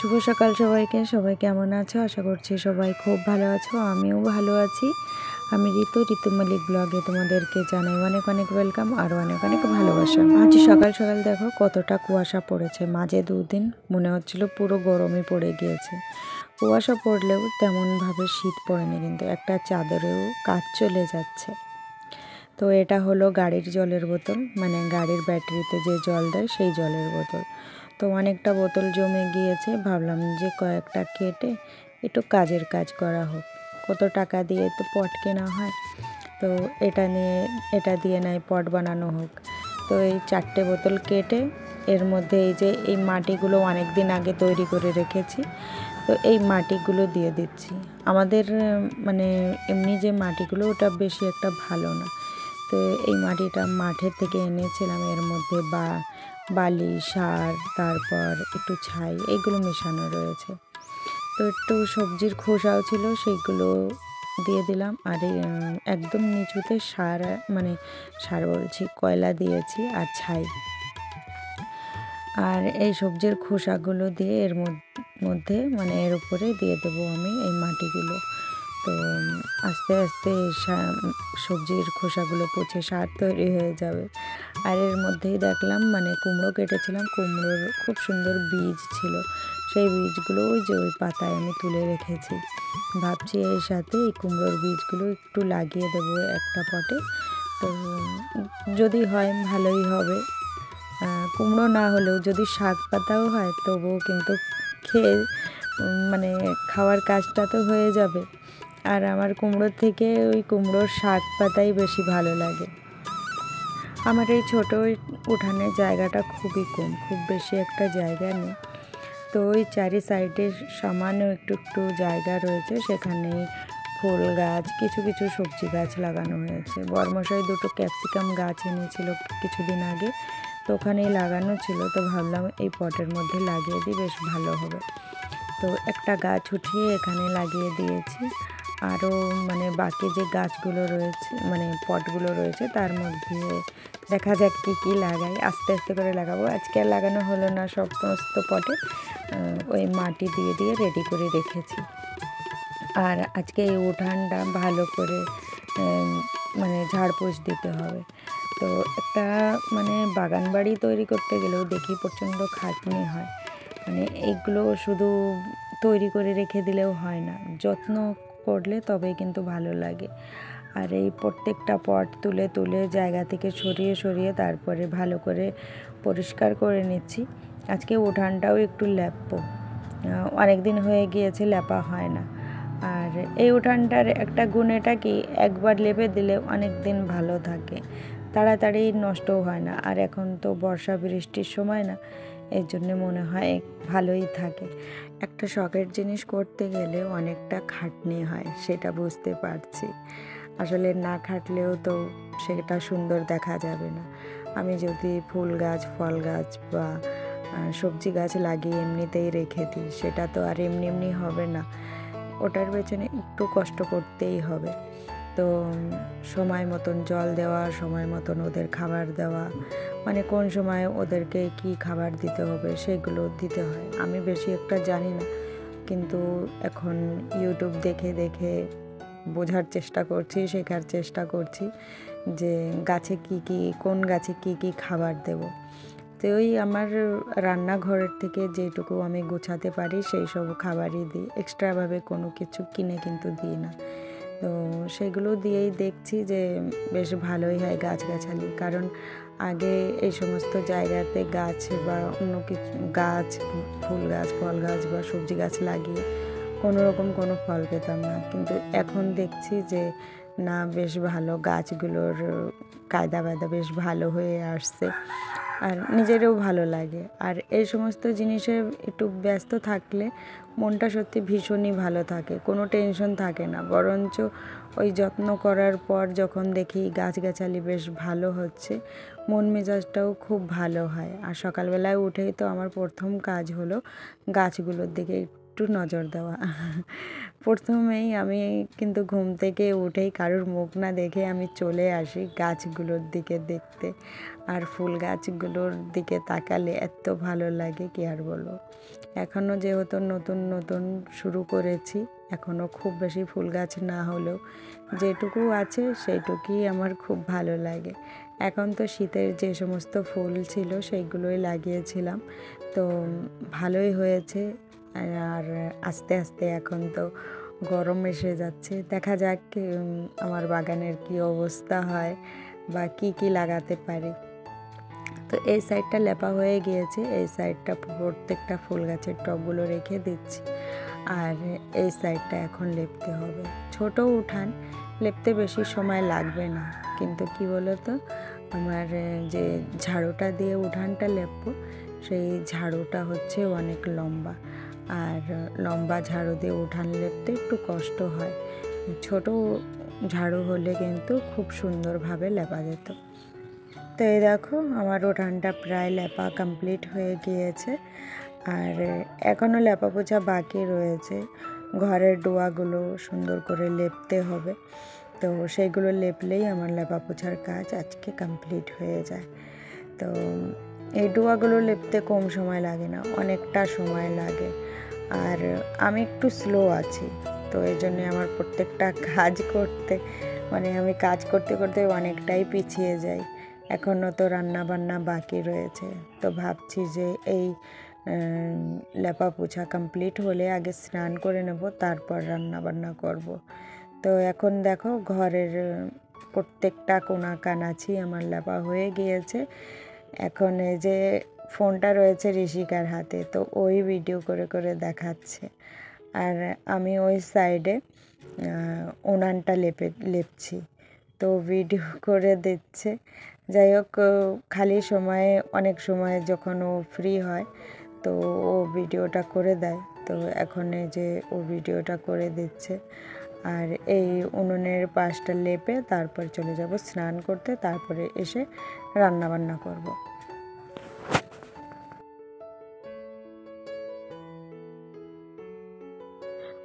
শুভ সকাল সবাইকে। সবাই কেমন আছো? আশা করছি সবাই খুব ভালো আছো, আমিও ভালো আছি। আমি ঋতু মল্লিক ব্লগে তোমাদেরকে জানাই অনেক অনেক ওয়েলকাম আর অনেক অনেক ভালোবাসা। আজ সকাল সকাল দেখো কতটা কুয়াশা পড়েছে। মাঝে দুদিন মনে হচ্ছিল পুরো গরমই পড়ে গিয়েছে। কুয়াশা পড়লেও তেমনভাবে শীত পড়েনি, কিন্তু একটা চাদরেও কাজ চলে যাচ্ছে। তো এটা হলো গাড়ির জলের বোতল, মানে গাড়ির ব্যাটারিতে যে জল দেয় সেই জলের বোতল। তো অনেকটা বোতল জমে গিয়েছে, ভাবলাম যে কয়েকটা কেটে একটু কাজের কাজ করা হোক। কত টাকা দিয়ে তো পট কেনা হয়, তো এটা দিয়ে নাই পট বানানো হোক। তো এই 4টে বোতল কেটে এর মধ্যে এই মাটিগুলো অনেক দিন আগে তৈরি করে রেখেছি, তো এই মাটিগুলো দিয়ে দিচ্ছি। আমাদের মানে এমনি যে মাটিগুলো ওটা বেশি একটা ভালো না, তো এই মাটিটা মাঠের থেকে এনেছিলাম। এর মধ্যে বালি, সার, তারপর একটু ছাই, এগুলো মেশানো রয়েছে। তো একটু সবজির খোসাও ছিল, সেইগুলো দিয়ে দিলাম। আর একদম নিচুতে সার বলছি, কয়লা দিয়েছি আর ছাই। আর এই সবজির খোসাগুলো দিয়ে এর মধ্যে মানে এর উপরে দিয়ে দেবো আমি এই মাটিগুলো। তো আস্তে আস্তে সবজির খোসাগুলো পচে সার তৈরি হয়ে যাবে। আর এর মধ্যেই দেখলাম মানে কুমড়ো কেটেছিলাম, কুমড়োর খুব সুন্দর বীজ ছিল। সেই বীজগুলো ওই পাতায় আমি তুলে রেখেছি। ভাবছি এর সাথে এই কুমড়োর বীজগুলো একটু লাগিয়ে দেবো একটা পটে। তো যদি হয় ভালোই হবে। কুমড়ো না হলেও যদি শাক পাতাও হয় তবুও কিন্তু খেয়ে মানে খাওয়ার কাজটা তো হয়ে যাবে। আর আমার কুমড়োর থেকে ওই কুমড়োর শাক পাতাই বেশি ভালো লাগে। আমার এই ছোটো উঠানের জায়গাটা খুবই কম, খুব বেশি একটা জায়গা নেই। তো ওই চারি সাইডে সামান্য একটু একটু জায়গা রয়েছে, সেখানেই ফুল গাছ, কিছু কিছু সবজি গাছ লাগানো হয়েছে। বরমশাই 2টো ক্যাপসিকাম গাছ এনেছিল কিছুদিন আগে, তো ওখানেই লাগানো ছিল। তো ভাবলাম এই পটের মধ্যে লাগিয়ে দিই, বেশ ভালো হবে। তো একটা গাছ উঠিয়ে এখানে লাগিয়ে দিয়েছি। আরও মানে বাকি যে গাছগুলো রয়েছে, মানে পটগুলো রয়েছে, তার মধ্যে দেখা যাক কী লাগাই। আস্তে আস্তে করে লাগাবো। আজকে আর লাগানো হলো না, সমস্ত পটে ওই মাটি দিয়ে দিয়ে রেডি করে রেখেছি। আর আজকে এই উঠানটা ভালো করে মানে ঝাড়পোছ দিতে হবে। তো একটা মানে বাগান বাড়ি তৈরি করতে গেলেও দেখি প্রচণ্ড খাটনি হয়। মানে এইগুলো শুধু তৈরি করে রেখে দিলেও হয় না, যত্ন করলে তবেই কিন্তু ভালো লাগে। আর এই প্রত্যেকটা পট তুলে তুলে জায়গা থেকে সরিয়ে সরিয়ে তারপরে ভালো করে পরিষ্কার করে নিচ্ছি। আজকে উঠানটাও একটু লেপবো, অনেক দিন হয়ে গিয়েছে লেপা হয় না। আর এই উঠানটার একটা গুণ এটা কি, একবার লেপে দিলে অনেক দিন ভালো থাকে, তাড়াতাড়ি নষ্টও হয় না। আর এখন তো বর্ষা বৃষ্টির সময় না, এর জন্য মনে হয় ভালোই থাকে। একটা শখের জিনিস করতে গেলে অনেকটা খাটনি হয়, সেটা বুঝতে পারছি। আসলে না খাটলেও তো সেটা সুন্দর দেখা যাবে না। আমি যদি ফুল গাছ, ফল গাছ বা সবজি গাছ লাগিয়ে এমনিতেই রেখে দিই, সেটা তো আর এমনি এমনি হবে না, ওটার পেছনে একটু কষ্ট করতেই হবে। তো সময় মতন জল দেওয়া, সময় মতন ওদের খাবার দেওয়া, মানে কোন সময় ওদেরকে কি খাবার দিতে হবে সেগুলো দিতে হয়। আমি বেশি একটা জানি না, কিন্তু এখন ইউটিউব দেখে দেখে বোঝার চেষ্টা করছি, শেখার চেষ্টা করছি যে গাছে কোন গাছে কি খাবার দেব। তো ওই আমার রান্নাঘরের থেকে যেটুকু আমি গোছাতে পারি সেই সব খাবারই দিই, এক্সট্রাভাবে কোনো কিছু কিনে কিন্তু দিই না। তো সেগুলো দিয়েই দেখছি যে বেশ ভালোই হয় গাছগাছালি। কারণ আগে এই সমস্ত জায়গাতে গাছ বা অন্য কিছু গাছ, ফুল গাছ, ফল গাছ বা সবজি গাছ লাগিয়ে কোনো রকম কোনো ফল পেতাম না, কিন্তু এখন দেখছি যে না, বেশ ভালো, গাছগুলোর কায়দা বায়দা বেশ ভালো হয়ে আসছে, আর নিজেরও ভালো লাগে। আর এই সমস্ত জিনিসে একটু ব্যস্ত থাকলে মনটা সত্যি ভীষণই ভালো থাকে, কোনো টেনশন থাকে না। বরঞ্চ ওই যত্ন করার পর যখন দেখি গাছগাছালি বেশ ভালো হচ্ছে, মন মেজাজটাও খুব ভালো হয়। আর সকালবেলায় উঠেই তো আমার প্রথম কাজ হলো গাছগুলোর দিকে একটু একটু নজর দেওয়া। প্রথমেই আমি কিন্তু ঘুম থেকে উঠেই কারোর মুখ না দেখে আমি চলে আসি গাছগুলোর দিকে দেখতে। আর ফুল গাছগুলোর দিকে তাকালে এত ভালো লাগে কি আর বলবো। এখনও যেহেতু নতুন নতুন শুরু করেছি, এখনও খুব বেশি ফুল গাছ না হলেও যেটুকু আছে সেইটুকুই আমার খুব ভালো লাগে। এখন তো শীতের যে সমস্ত ফুল ছিল সেইগুলোই লাগিয়েছিলাম, তো ভালোই হয়েছে। আর আস্তে আস্তে এখন তো গরম এসে যাচ্ছে, দেখা যাক আমার বাগানের কি অবস্থা হয় বা কি লাগাতে পারি। তো এই সাইডটা লেপা হয়ে গিয়েছে, এই সাইডটা প্রত্যেকটা ফুল গাছের টবগুলো রেখে দিচ্ছি। আর এই সাইডটা এখন লেপতে হবে। ছোট উঠান, লেপতে বেশি সময় লাগবে না, কিন্তু কি বলো তো, আমার যে ঝাড়ুটা দিয়ে উঠানটা লেপবো সেই ঝাড়ুটা হচ্ছে অনেক লম্বা, আর লম্বা ঝাড়ু দিয়ে উঠান লেপতে একটু কষ্ট হয়। ছোট ঝাড়ু হলে কিন্তু খুব সুন্দরভাবে লেপা যেত। তো এই দেখো আমার উঠানটা প্রায় লেপা কমপ্লিট হয়ে গিয়েছে, আর এখনও লেপা পোছা বাকি রয়েছে। ঘরের ডোয়াগুলো সুন্দর করে লেপতে হবে, তো সেইগুলো লেপলেই আমার লেপা পোছার কাজ আজকে কমপ্লিট হয়ে যায়। তো এই ডোয়াগুলো লেপতে কম সময় লাগে না, অনেকটা সময় লাগে। আর আমি একটু স্লো আছি, তো এই জন্যে আমার প্রত্যেকটা কাজ করতে আমি কাজ করতে করতে অনেকটাই পিছিয়ে যাই। এখনও তো রান্না বান্না বাকি রয়েছে, তো ভাবছি যে এই লেপা পোছা কমপ্লিট হলে আগে স্নান করে নেব, তারপর রান্না বান্না করব। তো এখন দেখো ঘরের প্রত্যেকটা কোণা কানাচি আমার লেপা হয়ে গিয়েছে। এখন এই যে ফোনটা রয়েছে ঋষিকার হাতে, তো ওই ভিডিও করে করে দেখাচ্ছে, আর আমি ওই সাইডে উনানটা লেপছি, তো ভিডিও করে দিচ্ছে। যাই হোক, খালি সময়ে অনেক সময় যখন ও ফ্রি হয় তো ও ভিডিওটা করে দেয়, তো এখন এই যে ও ভিডিওটা করে দিচ্ছে। আর এই উনুনের পাশটা লেপে তারপর চলে যাব স্নান করতে, তারপরে এসে রান্না বান্না করব।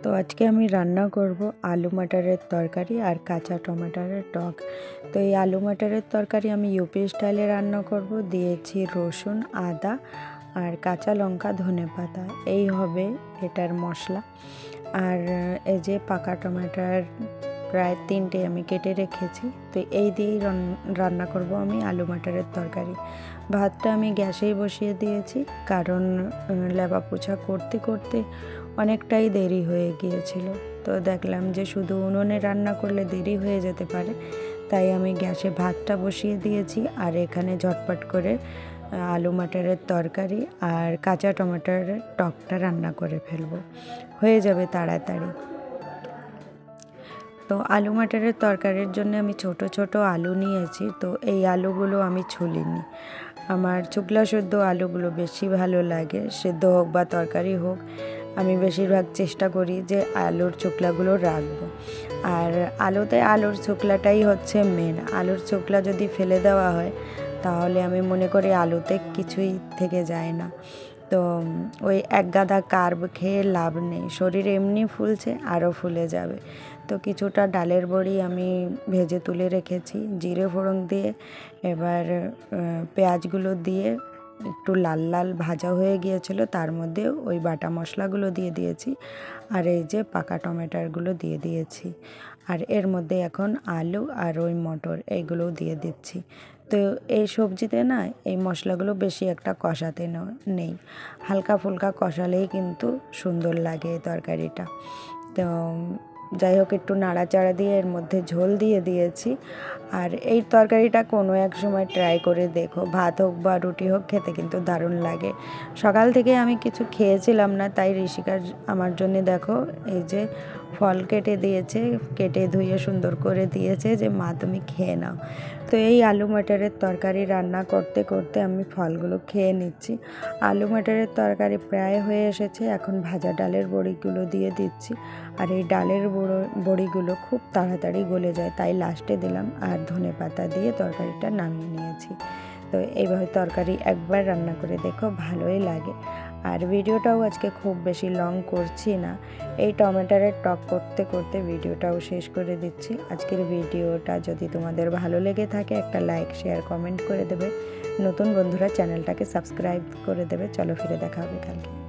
তো আজকে আমি রান্না করব আলু মাটারের তরকারি আর কাঁচা টমেটোর টক। তো এই আলু মাটারের তরকারি আমি ইউপি স্টাইলে রান্না করব। দিয়েছি রসুন, আদা আর কাঁচা লঙ্কা, ধনেপাতা, এই হবে এটার মশলা। আর এই যে পাকা টমেটোর প্রায় 3টে আমি কেটে রেখেছি, তো এই দিয়েই রান্না করব আমি আলু মাটারের তরকারি। ভাতটা আমি গ্যাসেই বসিয়ে দিয়েছি, কারণ লেপা পোছা করতে করতে অনেকটাই দেরি হয়ে গিয়েছিল। তো দেখলাম যে শুধু উনুনে রান্না করলে দেরি হয়ে যেতে পারে, তাই আমি গ্যাসে ভাতটা বসিয়ে দিয়েছি। আর এখানে ঝটপট করে আলু মাটারের তরকারি আর কাঁচা টমেটোর টকটা রান্না করে ফেলবো, হয়ে যাবে তাড়াতাড়ি। তো আলু মাটারের তরকারির জন্য আমি ছোট ছোট আলু নিয়েছি, তো এই আলুগুলো আমি ছুলিনি। আমার চুকলা সেদ্ধ আলুগুলো বেশি ভালো লাগে, সেদ্ধ হোক বা তরকারি হোক, আমি বেশিরভাগ চেষ্টা করি যে আলুর চোকলাগুলো রাখবো। আর আলুর চোকলাটাই হচ্ছে মেন। আলুর চোকলা যদি ফেলে দেওয়া হয় তাহলে আমি মনে করি আলুতে কিছুই থেকে যায় না। তো ওই এক গাদা কার্ব খেয়ে লাভ নেই, শরীর এমনি ফুলছে আরও ফুলে যাবে। তো কিছুটা ডালের বড়ি আমি ভেজে তুলে রেখেছি, জিরে ফোড়ন দিয়ে এবার পেঁয়াজগুলো দিয়ে একটু লাল লাল ভাজা হয়ে গিয়েছিল, তার মধ্যে ওই বাটা মশলাগুলো দিয়ে দিয়েছি, আর এই যে পাকা টমেটোগুলো দিয়ে দিয়েছি। আর এর মধ্যে এখন আলু আর ওই মটর এইগুলোও দিয়ে দিচ্ছি। তো এই সবজিতে না এই মশলাগুলো বেশি একটা কষাতে নেই, হালকা ফুলকা কষালেই কিন্তু সুন্দর লাগে এই তরকারিটা। তো যাই হোক, একটু নাড়াচাড়া দিয়ে এর মধ্যে ঝোল দিয়ে দিয়েছি। আর এই তরকারিটা কোনো এক সময় ট্রাই করে দেখো, ভাত হোক বা রুটি হোক, খেতে কিন্তু দারুণ লাগে। সকাল থেকে আমি কিছু খেয়েছিলাম না, তাই ঋষিকার আমার জন্য দেখো এই যে ফল কেটে দিয়েছে, কেটে ধুয়ে সুন্দর করে দিয়েছে যে মা তুমি খেয়ে নাও। তো এই আলু মটরের তরকারি রান্না করতে করতে আমি ফলগুলো খেয়ে নিচ্ছি। আলু মটরের তরকারি প্রায় হয়ে এসেছে, এখন ভাজা ডালের বড়িগুলো দিয়ে দিচ্ছি। আর এই ডালের বড়িগুলো খুব তাড়াতাড়ি গলে যায়, তাই লাস্টে দিলাম, আর ধনেপাতা দিয়ে তরকারিটা নামিয়ে নিয়েছি। তো এইভাবে তরকারি একবার রান্না করে দেখো, ভালোই লাগে। আর ভিডিওটাও আজকে খুব বেশি লং করছি না, এই টমেটোর টক করতে করতে ভিডিওটাও শেষ করে দিচ্ছি। আজকের ভিডিওটা যদি তোমাদের ভালো লেগে থাকে একটা লাইক শেয়ার কমেন্ট করে দেবে, নতুন বন্ধুরা চ্যানেলটাকে সাবস্ক্রাইব করে দেবে। চলো ফিরে দেখা হবে কালকে।